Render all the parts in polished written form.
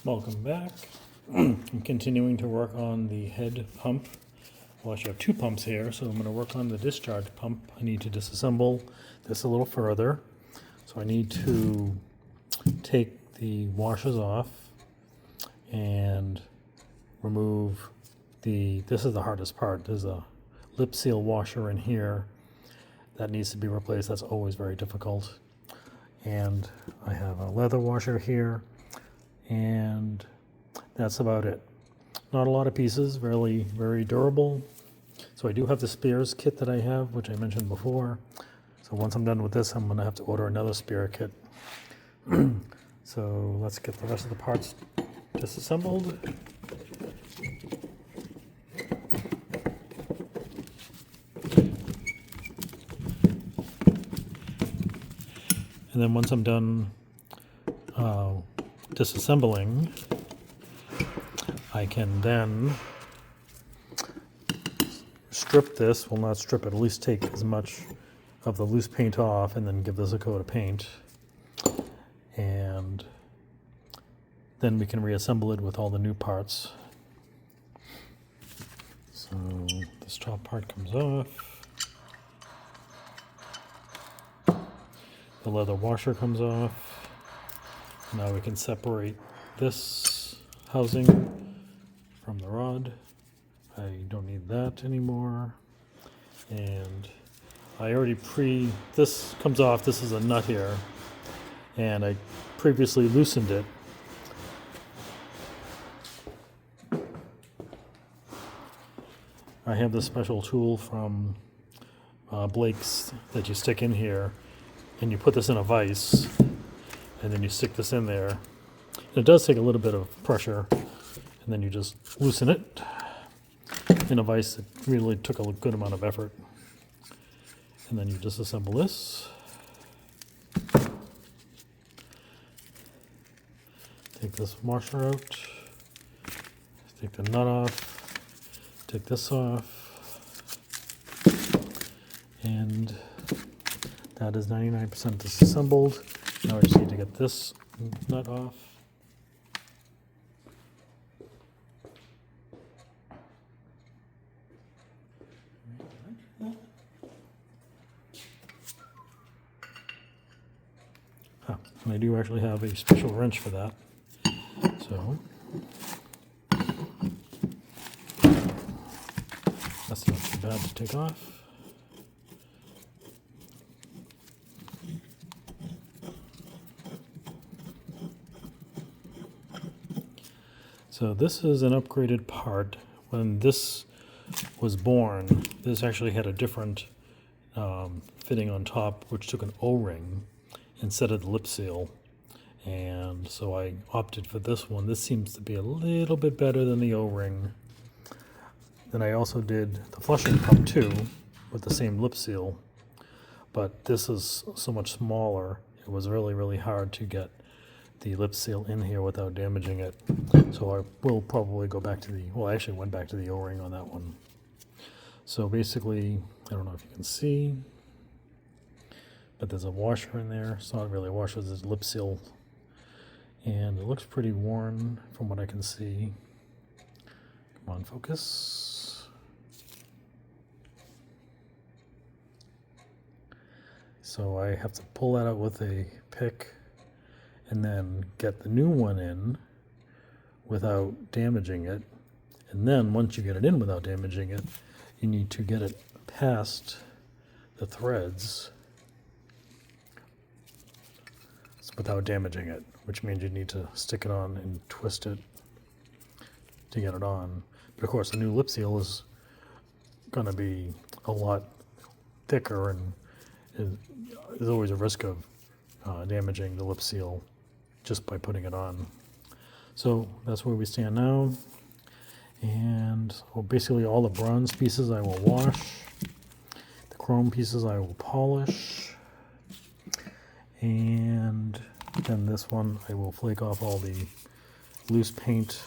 Welcome back. I'm continuing to work on the head pump. Well, actually I have two pumps here, so I'm going to work on the discharge pump. I need to disassemble this a little further. So I need to take the washers off and remove this is the hardest part. There's a lip seal washer in here that needs to be replaced. That's always very difficult. And I have a leather washer here, and that's about it. Not a lot of pieces, really very durable. So I do have the spares kit that I have, which I mentioned before. So once I'm done with this, I'm gonna have to order another spare kit. So let's get the rest of the parts disassembled. And then once I'm done disassembling, I can then strip this, well not strip it, at least take as much of the loose paint off and then give this a coat of paint. And then we can reassemble it with all the new parts. So this top part comes off. The leather washer comes off. Now we can separate this housing from the rod. I don't need that anymore. And I already this comes off, this is a nut here, and I previously loosened it. I have this special tool from Blake's that you stick in here, and you put this in a vise, and then you stick this in there. And it does take a little bit of pressure, and then you just loosen it in a vise. It really took a good amount of effort. And then you disassemble this. Take this washer out. Take the nut off. Take this off. And that is 99% disassembled. Now I just need to get this nut off. And I do actually have a special wrench for that. So that's not too bad to take off. So this is an upgraded part. When this was born, this actually had a different fitting on top, which took an O-ring instead of the lip seal. And so I opted for this one. This seems to be a little bit better than the O-ring. Then I also did the flushing pump too, with the same lip seal. But this is so much smaller. It was really, really hard to get the lip seal in here without damaging it. So I will probably go back to I actually went back to the O-ring on that one. So basically, I don't know if you can see, but there's a washer in there. It's not really a washer, it's a lip seal. And it looks pretty worn from what I can see. Come on, focus. So I have to pull that out with a pick and then get the new one in without damaging it. And then once you get it in without damaging it, you need to get it past the threads without damaging it, which means you need to stick it on and twist it to get it on. But of course the new lip seal is going to be a lot thicker, and there's always a risk of damaging the lip seal just by putting it on. So that's where we stand now. And basically all the bronze pieces I will wash. The chrome pieces I will polish. And then this one I will flake off all the loose paint,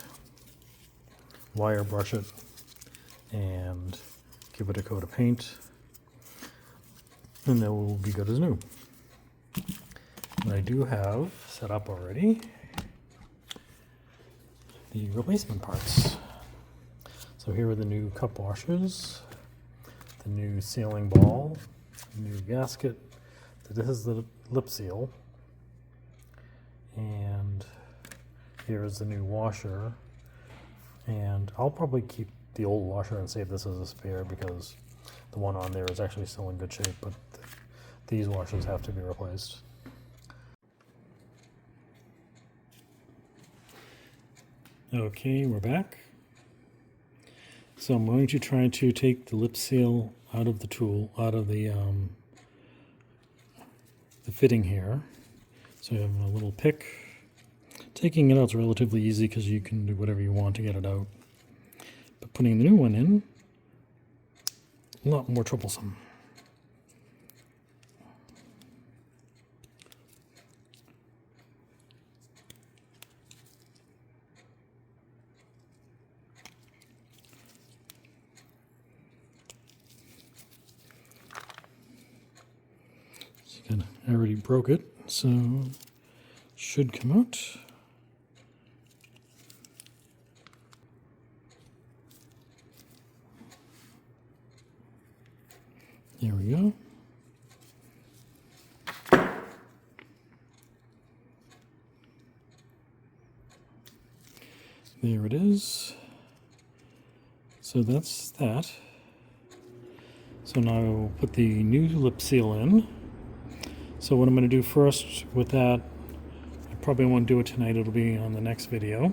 wire brush it, and give it a coat of paint. And then we'll be good as new. And I do have set up already the replacement parts. So here are the new cup washers, the new sealing ball, new gasket. This is the lip seal, and here is the new washer. And I'll probably keep the old washer and save this as a spare because the one on there is actually still in good shape, but these washers have to be replaced. Okay, we're back. So I'm going to try to take the lip seal out of the tool, out of the fitting here. So you have a little pick. Taking it out is relatively easy because you can do whatever you want to get it out. But putting the new one in, a lot more troublesome. I already broke it, so it should come out. There we go. There it is. So that's that. So now I'll put the new lip seal in. So what I'm going to do first with that, I probably won't do it tonight, it'll be on the next video.